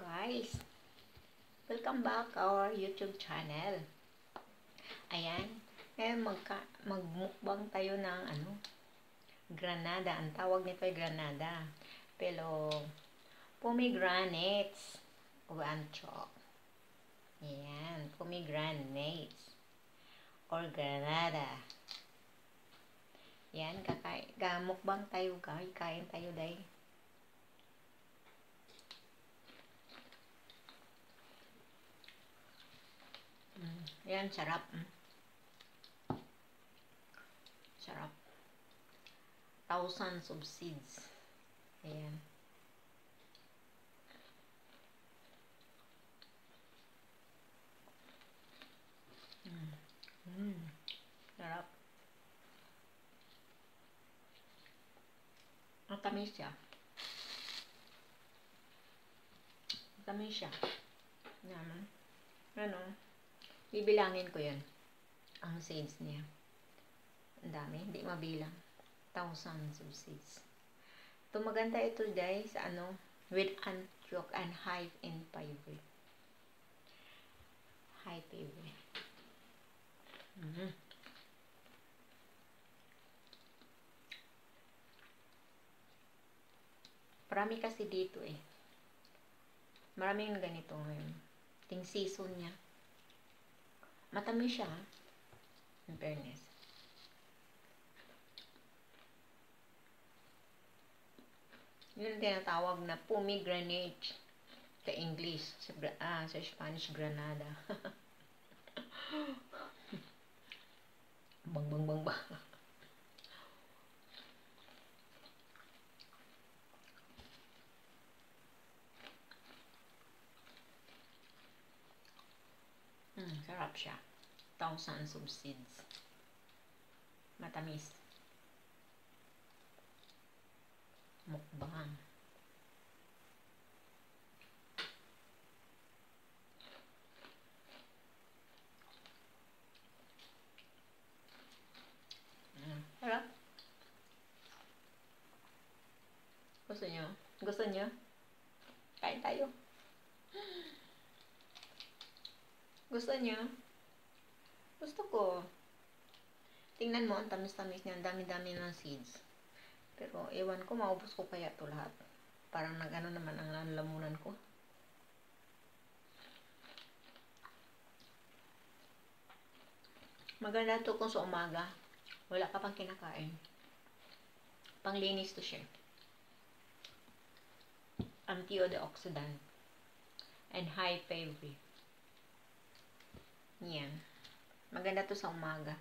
guys! Welcome back our YouTube channel. Ayan, ngayon magmukbang tayo ng granada. Ang tawag nito ay granada. Pero pomegranates o anchok. Ayan, pomegranates or granada. Yan, mukbang tayo guys. Kain tayo day. Yan, sarap. Sarap. Thousands of seeds. Ayan. Sarap. Ang tamis siya. Tamis siya. Yan. Ano? Bibilangin ko yan. Ang seeds niya. Ang dami. Hindi mabilang. Thousands of seeds. Ito maganda ito guys. With antioch and high in fiber. High fiber. Marami kasi dito eh. Maraming ganito ngayon. Ting season niya. Matamis siya. In fairness. Yun ang tinatawag na pomegranate sa English. Sa Spanish, granada. Bang bang bang bang. Sarap siya. Thousands of seeds. Matamis. Mukbang. Sarap. Gusto nyo? Gusto nyo? Kain tayo. Gusto nyo? Gusto ko. Tingnan mo, ang tamis-tamis niya. Ang dami-dami ng seeds. Pero, ewan ko, maubos ko kaya ito lahat. Parang nag-ano naman ang lamunan ko. Maganda ito kung sa umaga. Wala ka pang kinakain. Panglinis to siya. Antioxidant. And high fiber. Yan. Maganda to sa umaga.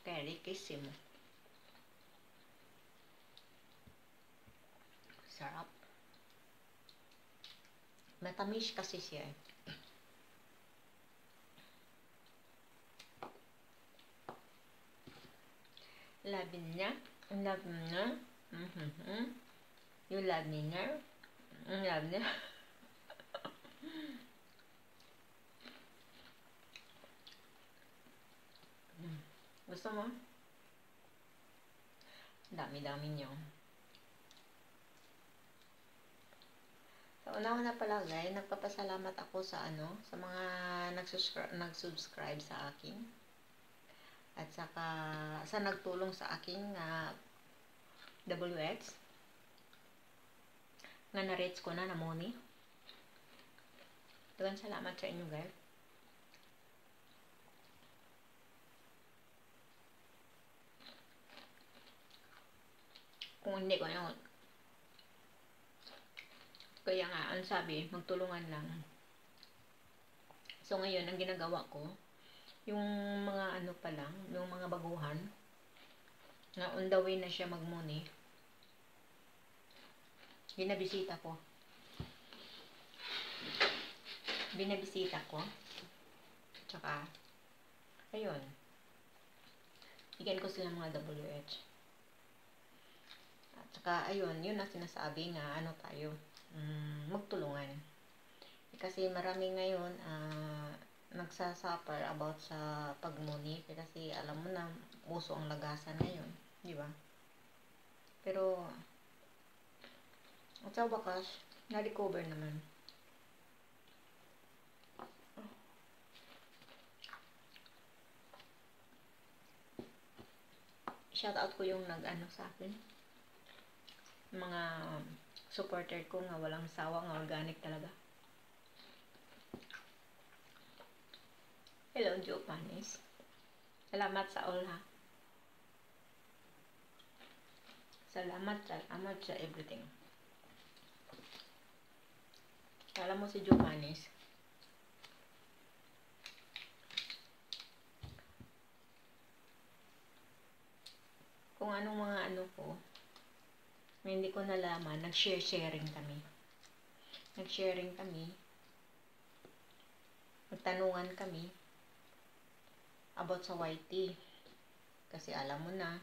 Kaya riquísimo. Sarap. Matamis kasi siya. Labin niya. Labin niya. Yung lab niya. Ang lab niya. Gusto mo? Dami-dami niyo. So, una-una pala guys, nagpapasalamat ako sa sa mga nag-subscribe sa akin. At saka sa nagtulong sa aking WX. Nga na-rates ko na money. Tugan salamat sa inyo guys. Kung hindi ko yun. Kaya nga, ang sabi, magtulungan lang. So ngayon, ang ginagawa ko, yung mga pa lang, yung mga baguhan, na on the way na siya mag-money, binabisita ko. Tsaka, ayun, bigyan ko sila mga WH. At saka, ayun, yun ang sinasabi nga, tayo, magtulungan. Kasi marami ngayon, nagsasuffer about sa pagmuni kasi alam mo na uso ang lagasan ngayon, di ba? Pero at sa wakas, na-recover naman. Shout out ko yung nag-ano sa akin. Mga supporter ko nga walang sawa, nga organic talaga. Hello, Joe Panis. Salamat sa all, ha. Salamat sa everything. Alam mo si Joe Panis. Kung anong mga ano ko, na hindi ko nalaman, nag-sharing kami. Nag-sharing kami. Nagtanungan kami about sa YT. Kasi alam mo na,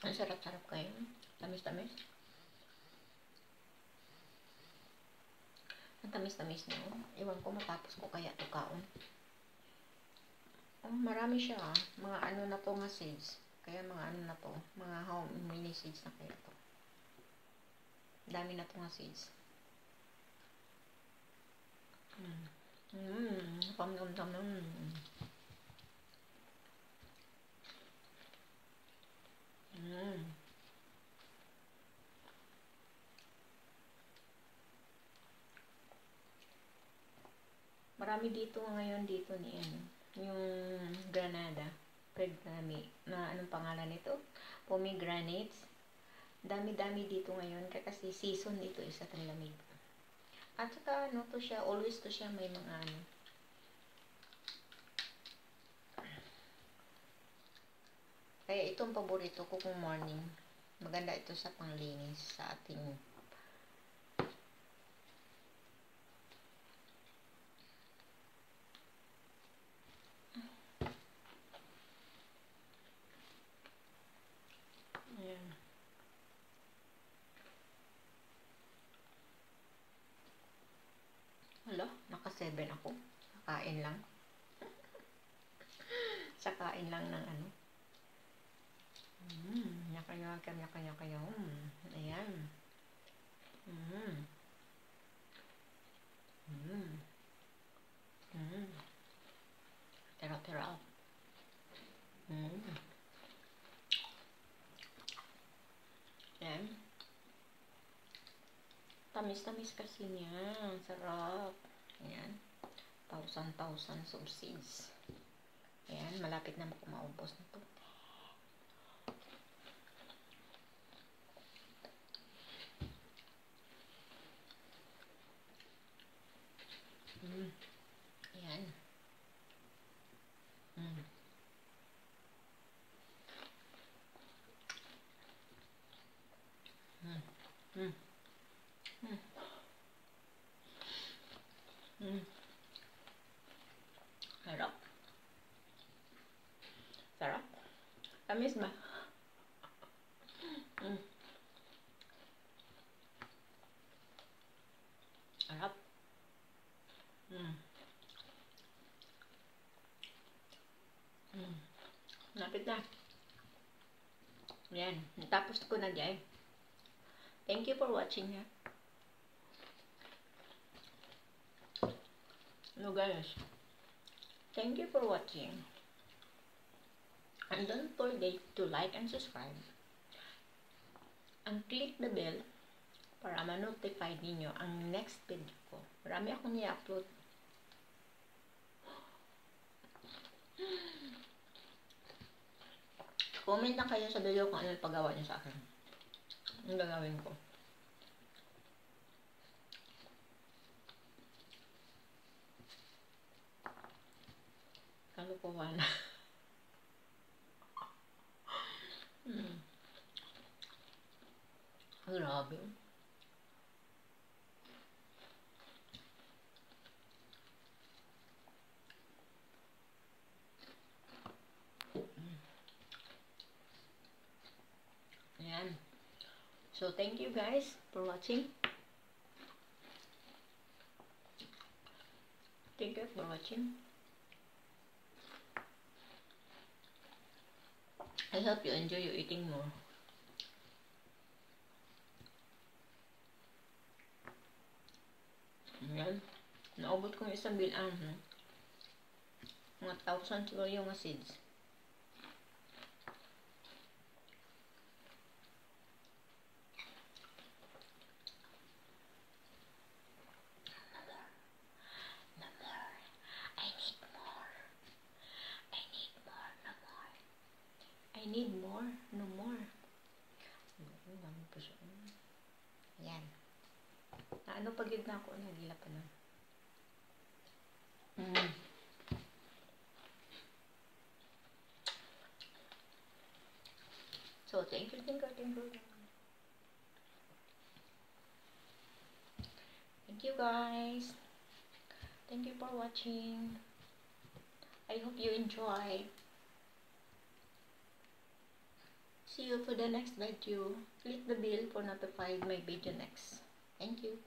ang sarap-sarap kayo. Tamis-tamis. Ang tamis-tamis niyo. Iwan ko matapos ko kaya ito kaon. Oh, marami siya, ah. Mga ano na to nga seeds. Kaya mga ano na to. Mga how many seeds na kaya to. Dami na to nga seeds. Pam-nom-nom. Marami dito ngayon dito ni ano, yung granada, na anong pangalan nito? Pomegranates. Dami-dami dito ngayon kasi season dito sa Talamig. At saka ano to siya, always to siya may mga ano. Kaya itong paborito ko kung morning. Maganda ito sa panglinis sa ating ayan. Hala, naka 7 ako. Kakain lang. Sakain lang ng ano. Yaka-yaka. Ayan. Tira-tira. Ayan. Tamis-tamis kasi niya. Sarap. Ayan. Thousands of seeds. Ayan. Malapit na maubos na to. Ayan. Sarap. Sarap. Tamis ba? Sarap. Napit na. Yan. Natapos ko na dyan. Thank you for watching, ha. No guys. Thank you for watching. And don't forget to like and subscribe. And click the bell para ma-notify ninyo ang next video ko. Marami akong i-upload. Comment na kayo sa video kung ano yung paggawa niyo sa akin. Ang gagawin ko. Kalukuhan. Grabe. So, thank you guys for watching. Thank you for watching. I hope you enjoy your eating more. Ayan. Naubot ko yung isang bilang. Mga 1,000 siguro yung mga seeds. I need more. No more. Dami pa siya. Ayan. Ano pag yun na ako? Nagila pa na. So, thank you. Thank you guys. Thank you for watching. I hope you enjoy. See you for the next video. Click the bell for notify my video next. Thank you.